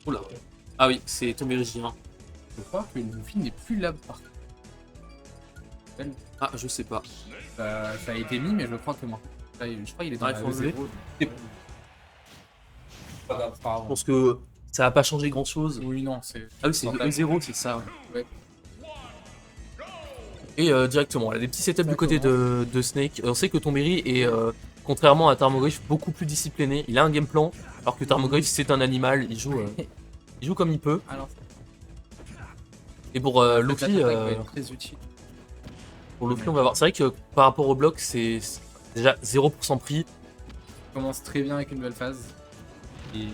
Oula. Ah oui, c'est tombé J1. Je crois que Luffy n'est plus là par contre. Ah, je sais pas. Ça a été mis, mais je crois que moi. Là, je crois qu'il est dans Ah, la il faut enlever. zéro. C'est- Pas grave, c'est pas grave. Je pense que ça va pas changer grand chose. Oui, non, c'est. Ah oui, c'est E0, c'est ça. Ouais. Et directement, là, des petits setups du côté Exactement. de Snake. On sait que Tombéry est, contrairement à Tarmogoyf, beaucoup plus discipliné. Il a un game plan, alors que Tarmogoyf c'est un animal, il joue comme il peut. Alors, Et pour Luffy, va être très utile. on va voir. C'est vrai que par rapport au bloc, c'est déjà 0% prix. Il commence très bien avec une belle phase. Et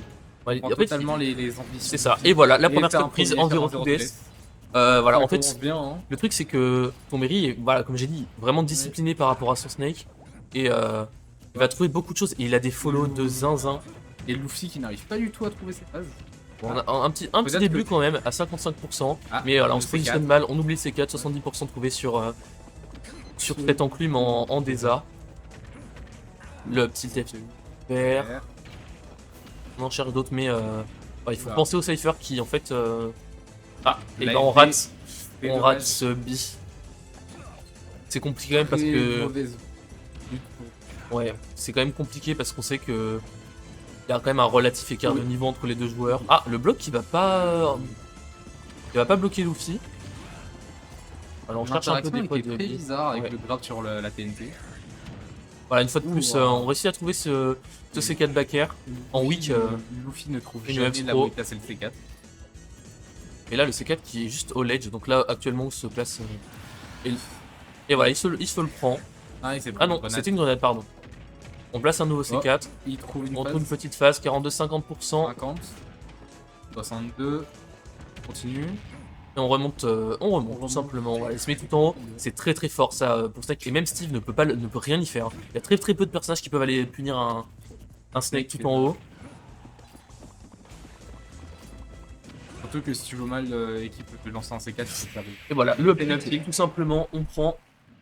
Ouais, prend en fait, totalement les ambitions. c'est ça. Et voilà, la Et première t'as un stock prise premier en 0 0 to DS. Voilà, Ça en fait, commence bien, hein. le truc c'est que Tombéry est, voilà, comme j'ai dit, vraiment discipliné par rapport à son Snake. Et il va trouver beaucoup de choses. Et il a des follow de zinzin. Et Luffy qui n'arrive pas du tout à trouver ses phases. Bon, on a un petit Peut-être début que- quand même, à 55%. Ah, Mais voilà, on le se C4. positionne mal, on oublie le C4, 70% trouvé sur cette enclume en Desa. Le petit FR. Vert. On en cherche d'autres, mais ouais, il faut Oula. penser au Cypher qui en fait. Ah, et Là, ben on il rate, C'est on dommage. rate ce B. C'est compliqué quand même parce Très que. mauvaise lutte pour- Ouais, c'est quand même compliqué parce qu'on sait que. Il y a quand même un relatif écart de niveau entre les deux joueurs. Ah, le bloc qui va pas. Il va pas bloquer Luffy. Alors on cherche un peu L'interaction des points était de très B. bizarre avec Ouais. le grab sur la TNT. Voilà, une fois de plus, Ouh, wow. on réussit à trouver ce C4 backer en weak. Luffy ne trouve une jamais F là pro. où est placé le C4. Et là, le C4 qui est juste au ledge. Donc là, actuellement, où se place. Et voilà, il se le prend. Ah, il s'est Ah non, c'était une grenade, pardon. On place un nouveau C4. Il trouve une On phase. trouve une petite phase, 42-50%. 50. 62. Continue. Et on remonte tout simplement. Voilà, il se met tout en haut. C'est très très fort ça pour Snake. Et même Steve ne peut rien y faire. Il y a très très peu de personnages qui peuvent aller punir un Snake tout en haut. Surtout que si tu joues mal l'équipe peut te lancer un C4, tu peux perdre. Et voilà, le Penalty. penalty, tout simplement, on prend.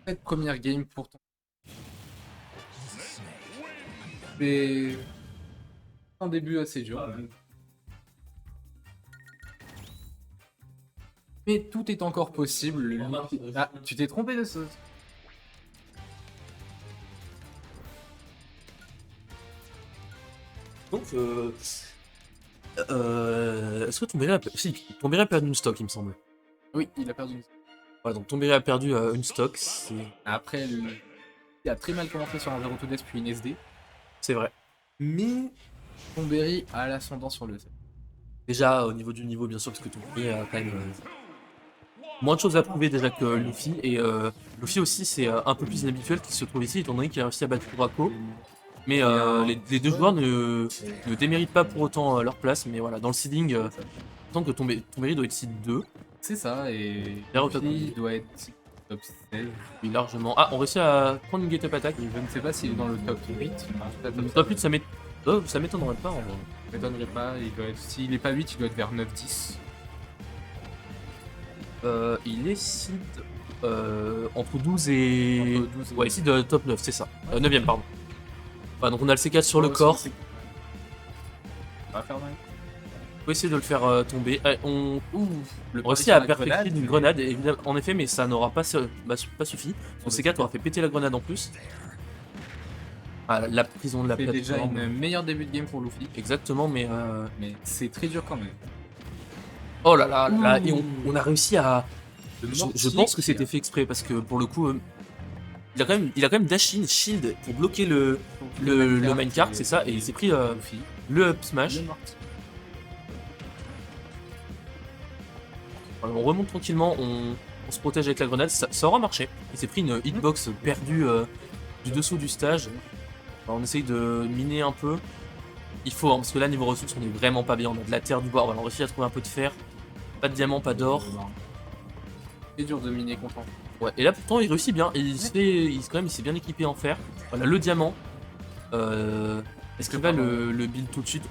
Cette première game pour ton. C'est un début assez dur. Mais tout est encore possible. Ah, tu t'es trompé de ce. Donc, est-ce que Tombéry a... Si, Tombéry a perdu une stock, il me semble. Oui, il a perdu. Voilà, donc Tombéry a perdu une stock, Après, il a très mal commencé sur un 0 to death puis une SD. c'est vrai. Mais Tombéry a l'ascendant sur le set. Déjà, au niveau du niveau, bien sûr, parce que Tombéry a quand même moins de choses à prouver déjà que Luffy. Et Luffy aussi, c'est un peu plus inhabituel qu'il se trouve ici, étant donné qu'il a réussi à battre Kurako. Mais les deux joueurs ne déméritent pas pour autant leur place. Mais voilà, dans le seeding, tant que Tombéry doit être seed 2. C'est ça, et Bien au top. Luffy doit être top 16. Oui, largement. Ah, on réussit à prendre une get-up attack. Je ne sais pas s'il est dans le top 8. Le top 8, ça m'étonnerait pas. En vrai. Je m'étonnerait pas, il doit être. S'il est pas 8, il doit être vers 9-10. Il est seed entre 12 et. Entre 12 et- Ouais, seed top 9, c'est ça. 9ème, pardon. Voilà, donc on a le C4 sur le Oh, corps. Ça va faire mal. On peut essayer de le faire tomber. On Le réussit sur à la perfecter grenade, d'une grenade, évidemment, en effet, mais ça n'aura pas suffi. Son C4 aura fait péter la grenade en plus. Ah, la prison de la C'est déjà plateforme. une meilleure début de game pour Luffy. Exactement, mais. Mais c'est très dur quand même. Oh là là, là, Ouh. et on a réussi à. Le Je mortier pense que qui c'était a- fait exprès parce que pour le coup, il a quand même dash in, shield pour bloquer le minecart, c'est ça, et il s'est pris Luffy. le up smash. Le mortier. Voilà, on remonte tranquillement, on se protège avec la grenade, ça aura marché. Il s'est pris une hitbox perdue du dessous du stage. Alors, on essaye de miner un peu. Il faut, hein, parce que là, niveau ressources, on est vraiment pas bien. On a de la terre, du bois, voilà, on réussit à trouver un peu de fer. Pas de diamant, pas d'or. C'est dur de miner content. Ouais, et là pourtant il réussit bien, il s'est bien équipé en fer. Voilà, le diamant. Est-ce qu'il va le build tout de suite?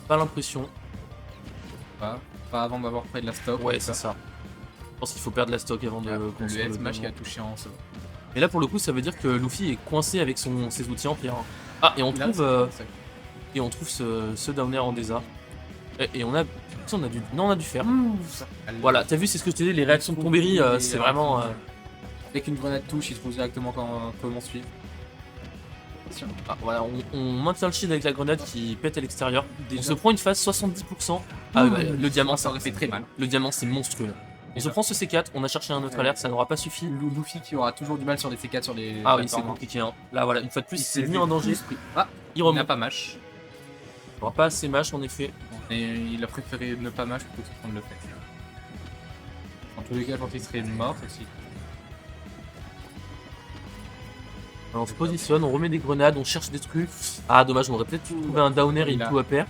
Pas l'impression. Pas avant d'avoir pris de la stock. Ouais, c'est ça. Je pense qu'il faut perdre la stock avant de Le construire le S-Smash qui a diamant. touché en solo. Et là pour le coup ça veut dire que Luffy est coincé avec ses outils en pierre. Ah, et on Il a trouve, réussi. ce downer en Desa. Et on a... si, on a dû... Non, on a dû faire. Allez. Voilà, t'as vu, c'est ce que je t'ai dit, les réactions de Tomberry, c'est vraiment... Avec une grenade touche, il trouve directement comment suivre. Ah, voilà, on maintient le shield avec la grenade qui pète à l'extérieur. On Déjà. se prend une phase 70%. Ah ouais, le diamant, ça aurait fait très mal. Le diamant, c'est monstrueux. On se prend ce C4, on a cherché un autre alerte, ça n'aura pas suffi. Luffy qui aura toujours du mal sur les C4 sur les. Ah oui, c'est plateformes. compliqué. Hein. Là, voilà, une fois de plus, c'est mis mis en danger. Ah, Il il n'a remonte. pas mâche. Il n'aura pas assez mâche, en effet. Et il a préféré ne pas mâche plutôt que de prendre le fait. En tous les cas, quand il serait mort aussi. Alors, on se positionne, on remet des grenades, on cherche des trucs. Ah, dommage, on aurait peut-être pu trouver un downer et une tout à pair.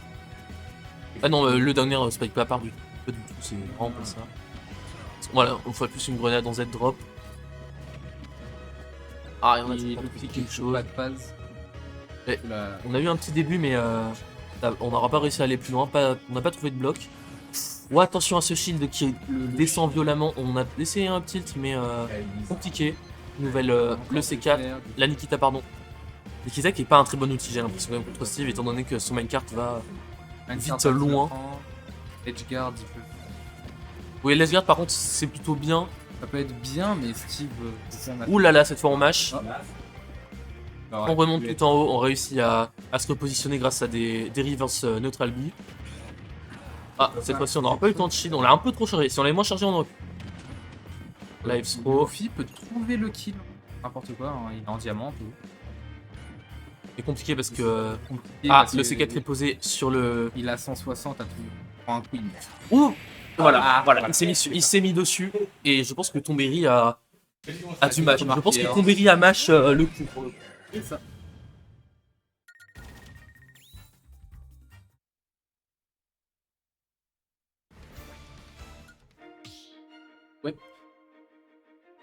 Ah non, le downer spike pas à part du tout. Pas du tout, c'est vraiment pas ça. Voilà, on ferait plus une grenade en Z-drop. Ah, et on a fait quelque chose. Pas de phase. Eh, La- On a eu un petit début, mais on n'aura pas réussi à aller plus loin. On n'a pas trouvé de bloc. Oh, attention à ce shield qui descend violemment. On a essayé un tilt, mais compliqué. Nouvelle, le C4. La Nikita, pardon. Nikita qui est pas un très bon outil, j'ai l'impression, quand même, contre Steve, étant donné que son minecart va vite loin. Edgeguard, il peut. Oui, Lesguard, par contre, c'est plutôt bien. Ça peut être bien, mais Steve. Ouh là là, cette fois on mâche. Ah. On remonte tout en haut, on réussit à se repositionner grâce à des reverse neutral B. Ah, cette fois-ci on n'aura pas eu le temps de shield, on l'a un peu trop chargé. Si on l'avait moins chargé, on aurait pu. Live throw. Luffy peut trouver le kill. N'importe quoi, hein, il est en diamant. Tout. C'est compliqué parce que. Compliqué Ah, parce le que C4 est posé sur le. Il a 160 à tout. Prend un coup, il meurt. Ouh Voilà, Ah, voilà. voilà. Il s'est mis dessus. Et je pense que Tomberry a du match. Je pense que Remarqué, hein. Tomberry a match le coup pour le coup. C'est ça.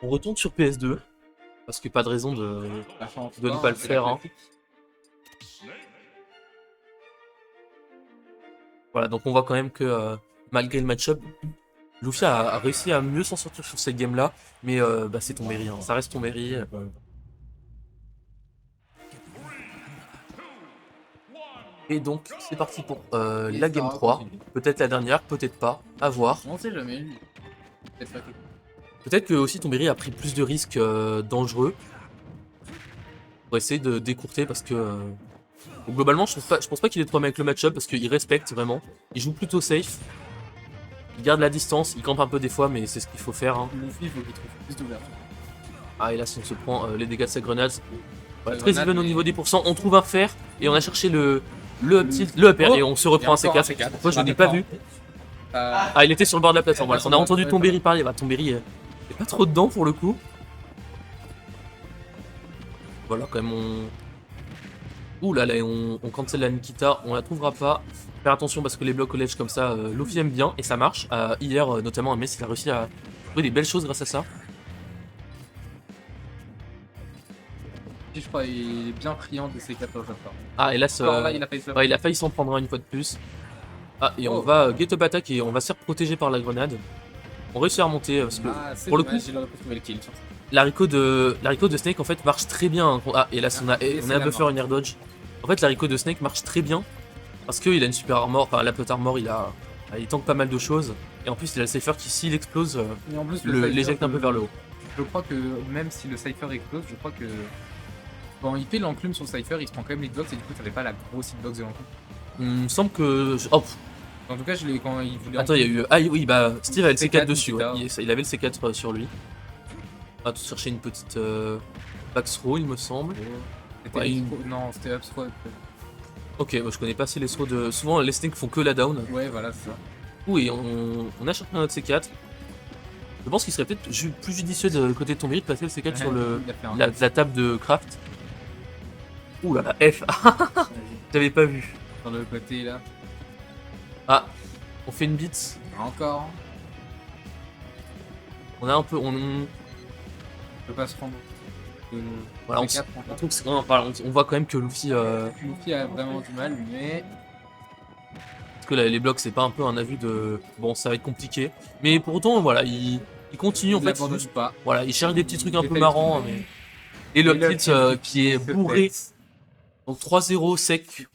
On retourne sur PS2. Parce que pas de raison de ne pas le faire. Hein. Voilà, donc on voit quand même que malgré le match-up, Luffy a réussi à mieux s'en sortir sur cette game-là. Mais bah, c'est Tomberry, hein. Ça reste Tomberry. Et donc c'est parti pour la game 3. Peut-être la dernière, peut-être pas. À voir. On sait jamais, lui. Peut-être pas que- Peut-être que aussi Tomberry a pris plus de risques dangereux pour essayer de décourter parce que donc, globalement je pense pas qu'il ait de problème avec le match-up parce qu'il respecte vraiment. Il joue plutôt safe. Il garde la distance, il campe un peu des fois mais c'est ce qu'il faut faire. Hein. Luffy, il faut qu'il trouve plus d'ouverture. Ah et là si on se prend les dégâts de sa grenade. Voilà, La très grenade, even au mais- niveau des pourcents. On trouve un fer et on a cherché le up tilt, le up air, Oh, et on se reprend un il y a encore un C4. C4. Pourquoi je n'ai pas vu? Ah il était sur le bord de la plateforme. Voilà. On a entendu Tomberry parler. Bah, Tomberry est pas trop dedans pour le coup. Voilà, quand même, ouh là là, on cancel la Nikita, on la trouvera pas. Faire attention parce que les blocs au ledge comme ça, Luffy aime bien et ça marche. Hier, notamment, Metz, il a réussi à trouver des belles choses grâce à ça. Je crois qu'il est bien friand de ces 14 fois. Ah, et là, Alors là, il a failli se ouais, il a failli s'en prendre un une fois de plus. Ah, et on Oh. va get up attack et on va se faire protéger par la grenade. On réussit à remonter parce que Ah, c'est pour le dommage, coup- il aurait pu trouver le kill. Sur ça. l'haricot de Snake en fait marche très bien. Hein. Ah, et là, on a la buffer mort. une air dodge. En fait, l'haricot de Snake marche très bien parce qu'il a une super armor. Enfin, la plate armor, il tank pas mal de choses. Et en plus, il a le Cypher qui, s'il explose, Et en plus, l'éjecte un peu vers le haut. Je crois que même si le Cypher explose, je crois que quand il fait l'enclume sur le Cypher, il se prend quand même l'hitbox et du coup, ça fait pas la grosse hitbox de l'enclume. Il me semble que. Oh, pff, En tout cas, je l'ai quand il voulait. attends, il y a eu. Ah oui, bah, Steve avait le C4 C4 dessus. Ouais. Nikita. Il avait le C4 sur lui. On va tous chercher une petite back throw, il me semble. C'était Ouais, il- Non, c'était up throw. Ok, moi je connais pas assez les throws de. Souvent, les Snakes font que la down. Ouais, voilà, c'est ça. Oui, on a cherché un autre C4. Je pense qu'il serait peut-être plus judicieux de côté de Tomberry de passer le C4 sur Il a fait un la table de craft. Ouh là là, F. J'avais pas vu. sur le côté là. Ah, on fait une beat. Encore. On a un peu. Je peux pas se rendre. Voilà, C4, on trouve que c'est quand même- on voit quand même que Luffy. Luffy a vraiment du mal, mais Parce que là, les blocs, c'est pas un peu un avis de. Bon, ça va être compliqué. Mais pour autant, voilà, il continue en il fait. n'abandonne pas. Voilà, il cherche des petits trucs un Il peu fait marrants. le truc. Mais... Et le Et le tilt tilt qui est se bourré. pète. Donc 3-0 sec.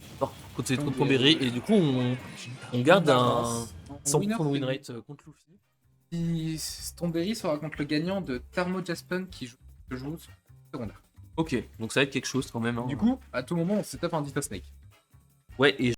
côté contre Tomberry, et du coup on garde un 100% de win rate contre Luffy. Tomberry sera contre le gagnant de Thermo Jaspon qui joue secondaire. Ok, donc ça va être quelque chose quand même. Hein. Du coup, à tout moment, on se tape un Ditto Snake. Ouais, et